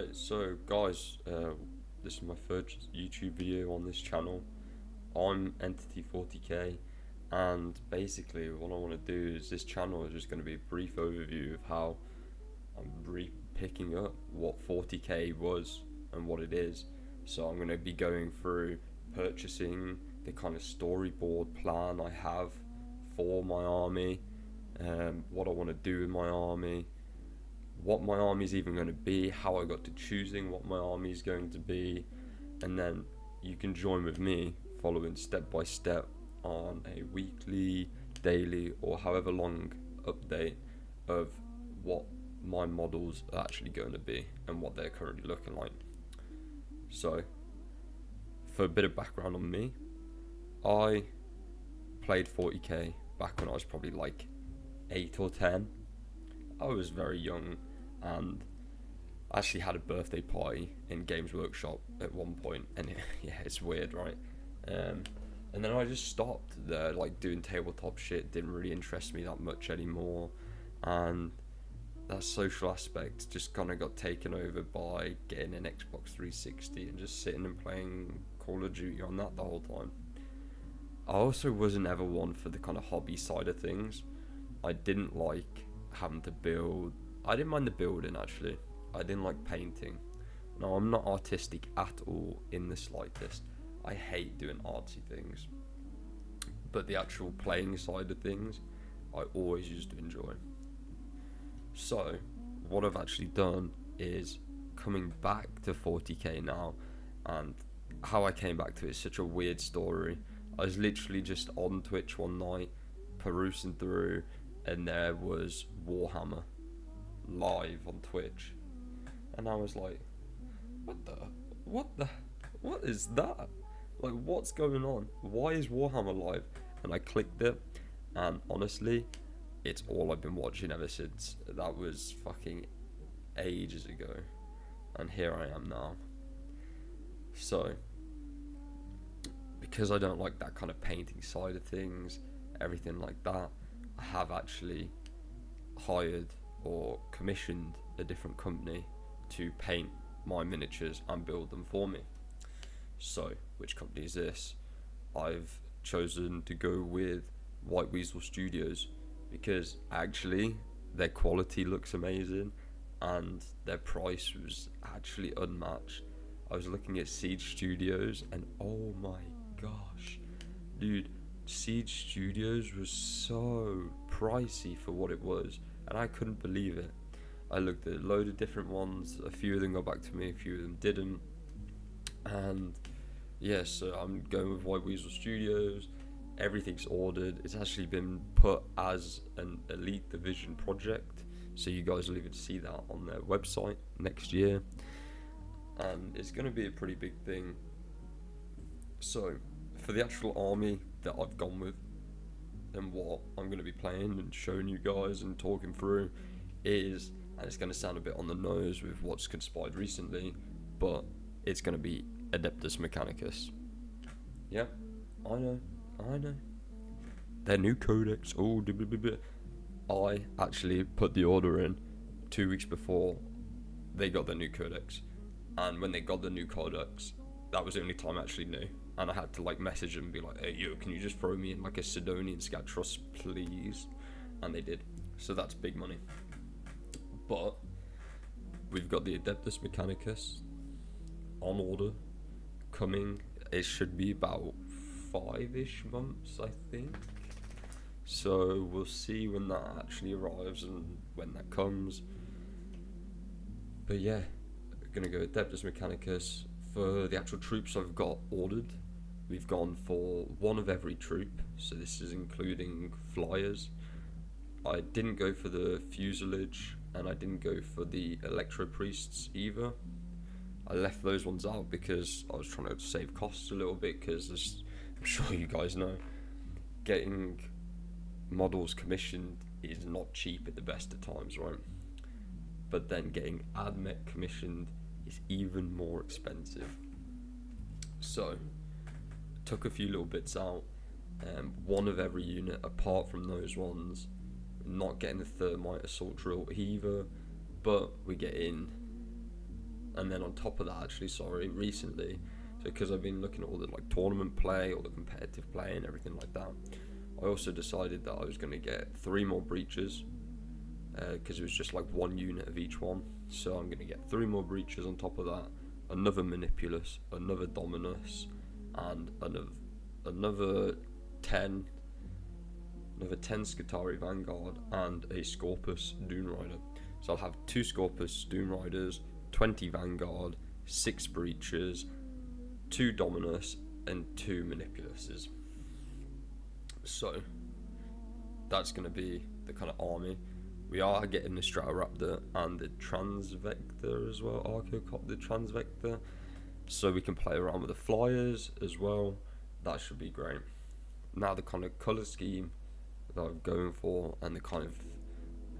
Alright, so guys, this is my first YouTube video on this channel. I'm Entity 40k, and basically what I want to do is this channel is just going to be a brief overview of how I'm picking up what 40k was and what it is. So I'm going to be going through purchasing the kind of storyboard plan I have for my army, what I want to do with my army, what my army is even going to be, how I got to choosing what my army is going to be, and then you can join with me following step by step on a weekly, daily, or however long update of what my models are actually going to be and what they're currently looking like. So, for a bit of background on me, I played 40k back when I was probably like 8 or 10. I was very young and actually had a birthday party in Games Workshop at one point, and yeah, it's weird, right? And then I just stopped there, like doing tabletop shit didn't really interest me that much anymore, and that social aspect just kind of got taken over by getting an Xbox 360 and just sitting and playing Call of Duty on that the whole time. I also wasn't ever one for the kind of hobby side of things. I didn't like having to build. I didn't mind the building actually. I didn't like painting. No, I'm not artistic at all in the slightest. I hate doing artsy things. But the actual playing side of things, I always used to enjoy. So, what I've actually done is coming back to 40k now, and how I came back to it is such a weird story. I was literally just on Twitch one night, perusing through, and there was Warhammer live on Twitch, and I was like, what is that? Like, what's going on? Why is Warhammer live? And I clicked it, and honestly, it's all I've been watching ever since. That was fucking ages ago, and here I am now. So, because I don't like that kind of painting side of things, everything like that, I have actually hired or commissioned a different company to paint my miniatures and build them for me. So, which company is this? I've chosen to go with White Weasel Studios because actually their quality looks amazing and their price was actually unmatched. I was looking at Siege Studios and oh my gosh, dude, Siege Studios was so pricey for what it was, and I couldn't believe it. I looked at a load of different ones, a few of them got back to me, a few of them didn't, and yeah, so I'm going with White Weasel Studios. Everything's ordered. It's actually been put as an Elite Division project, so you guys will even see that on their website next year, and it's going to be a pretty big thing. So, for the actual army that I've gone with and what I'm going to be playing and showing you guys and talking through is, and it's going to sound a bit on the nose with what's conspired recently, but it's going to be Adeptus Mechanicus. Yep, I know. Their new codex, I actually put the order in 2 weeks before they got their new codex, and when they got the new codex, that was the only time I actually knew, and I had to like message them and be like, hey yo, can you just throw me in like a Sidonian Scatros please? And they did, so that's big money. But we've got the Adeptus Mechanicus on order, coming. It should be about 5-ish months, I think. So we'll see when that actually arrives and when that comes. But yeah, we're gonna go Adeptus Mechanicus. For the actual troops I've got ordered, we've gone for one of every troop, so this is including flyers. I didn't go for the fuselage, and I didn't go for the Electro Priests either. I left those ones out because I was trying to save costs a little bit, because as I'm sure you guys know, getting models commissioned is not cheap at the best of times, right? But then getting AdMech commissioned is even more expensive. So, took a few little bits out, one of every unit apart from those ones. Not getting the Thermite Assault Drill either, but we get in And then on top of that, recently, so because I've been looking at all the like tournament play, all the competitive play and everything like that, I also decided that I was going to get 3 more breaches, because it was just like 1 unit of each one. So I'm going to get 3 more breaches on top of that, another Manipulus, another Dominus, and another 10 Skitarii Vanguard, and a Scorpus Dune Rider. So I'll have 2 Scorpus Dune Riders, 20 Vanguard, 6 breaches, 2 Dominus, and 2 Manipuluses. So that's going to be the kind of army. We are getting the Stratoraptor and the Transvector as well, Archocop the Transvector, so we can play around with the flyers as well. That should be great. Now the kind of colour scheme that I'm going for, and the kind of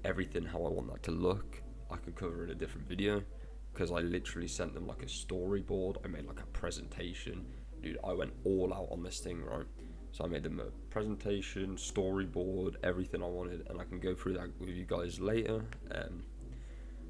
everything how I want that to look, I could cover in a different video, because I literally sent them like a storyboard. I made like a presentation, dude. I went all out on this thing, right? So I made them a presentation, storyboard, everything I wanted, and I can go through that with you guys later,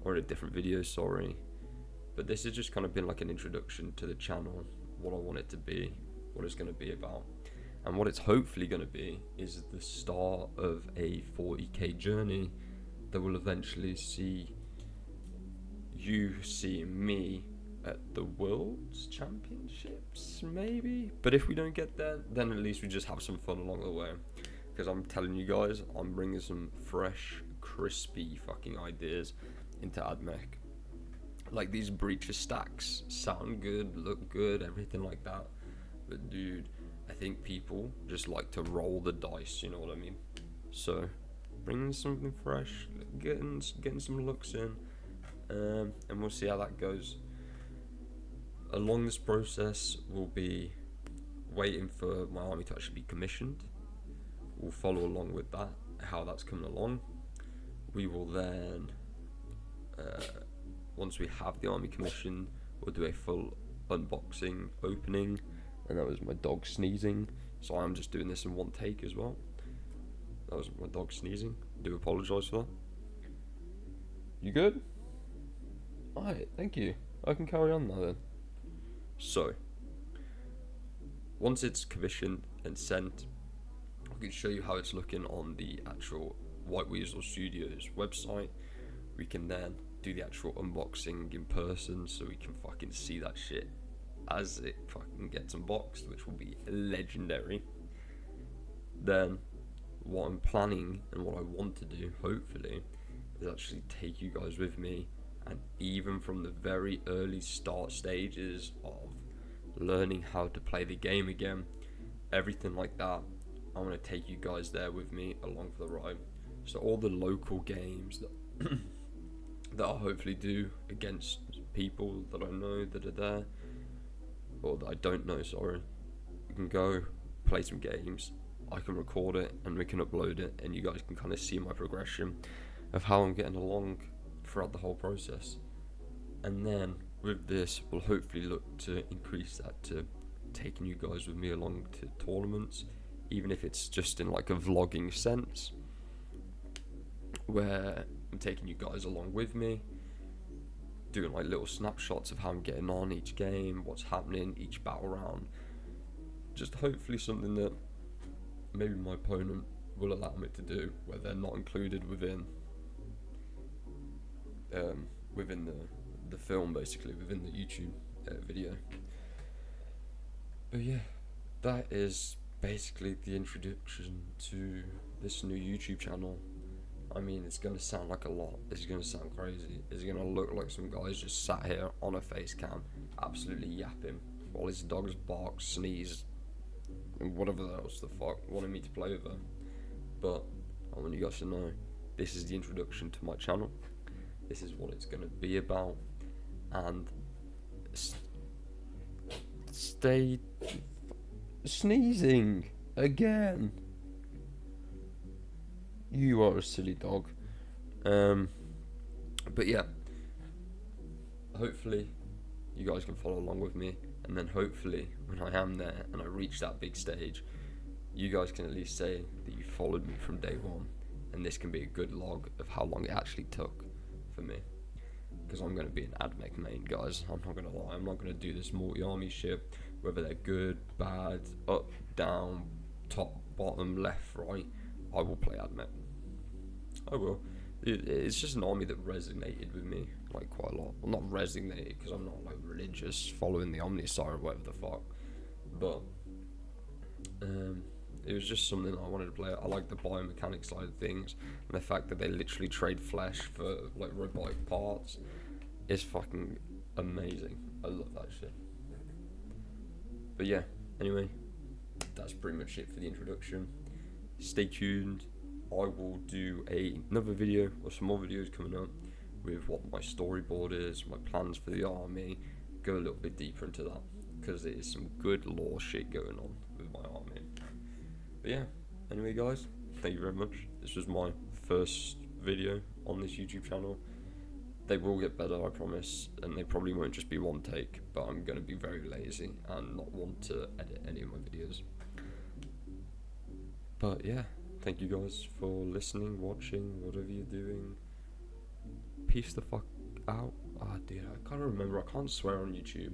or in a different video, sorry. But this has just kind of been like an introduction to the channel, what I want it to be, what it's going to be about. And what it's hopefully going to be is the start of a 40k journey that will eventually see you seeing me at the World's Championships, maybe. But if we don't get there, then at least we just have some fun along the way. Because I'm telling you guys, I'm bringing some fresh, crispy fucking ideas into AdMech. Like, these breacher stacks sound good, look good, everything like that. But dude, I think people just like to roll the dice, you know what I mean? So, bringing something fresh, getting some looks in, and we'll see how that goes. Along this process, we'll be waiting for my army to actually be commissioned. We'll follow along with that, how that's coming along. We will then, once we have the army commissioned, we'll do a full unboxing, opening. And that was my dog sneezing, so I'm just doing this in one take as well. That was my dog sneezing. I do apologise for that. You good? Alright, thank you. I can carry on now then. So, once it's commissioned and sent, I can show you how it's looking on the actual White Weasel Studios website. We can then do the actual unboxing in person, so we can fucking see that shit as it fucking gets unboxed, which will be legendary. Then what I'm planning and what I want to do, hopefully, is actually take you guys with me, and even from the very early start stages of learning how to play the game again, everything like that, I'm going to take you guys there with me along for the ride. So all the local games that that I'll hopefully do against people that I know that are there, or that I don't know, sorry. We can go play some games, I can record it and we can upload it, and you guys can kind of see my progression of how I'm getting along throughout the whole process. And then with this, we'll hopefully look to increase that to taking you guys with me along to tournaments, even if it's just in like a vlogging sense, where I'm taking you guys along with me, doing like little snapshots of how I'm getting on each game, what's happening, each battle round. Just hopefully something that maybe my opponent will allow me to do, where they're not included within the film, basically within the YouTube video. But yeah, that is basically the introduction to this new YouTube channel. I mean, it's going to sound like a lot. It's going to sound crazy. It's going to look like some guys just sat here on a face cam, absolutely yapping, while his dogs bark, sneeze, and whatever else the fuck wanted me to play over. But I want you guys to know, this is the introduction to my channel. This is what it's going to be about. And stay sneezing again. You are a silly dog. But yeah, hopefully you guys can follow along with me, and then hopefully when I am there and I reach that big stage, you guys can at least say that you followed me from day one, and this can be a good log of how long it actually took for me. because I'm going to be an AdMech main, guys. I'm not going to lie. I'm not going to do this multi-army shit, whether they're good, bad, up, down, top, bottom, left, right. I will play AdMech. I will. It's just an army that resonated with me like quite a lot. Well, not resonated because I'm not like religious, following the Omnisci or whatever the fuck, but it was just something I wanted to play. I like the biomechanics side of things, and the fact that they literally trade flesh for like robotic parts is fucking amazing. I love that shit. But yeah, anyway, that's pretty much it for the introduction. Stay tuned. I will do another video or some more videos coming up with what my storyboard is, my plans for the army, go a little bit deeper into that, because there is some good lore shit going on with my army. But yeah, anyway guys, thank you very much. This was my first video on this YouTube channel. They will get better, I promise, and they probably won't just be one take, but I'm going to be very lazy and not want to edit any of my videos. But yeah, thank you guys for listening, watching, whatever you're doing. Peace the fuck out. Ah, dude, I can't remember. I can't swear on YouTube.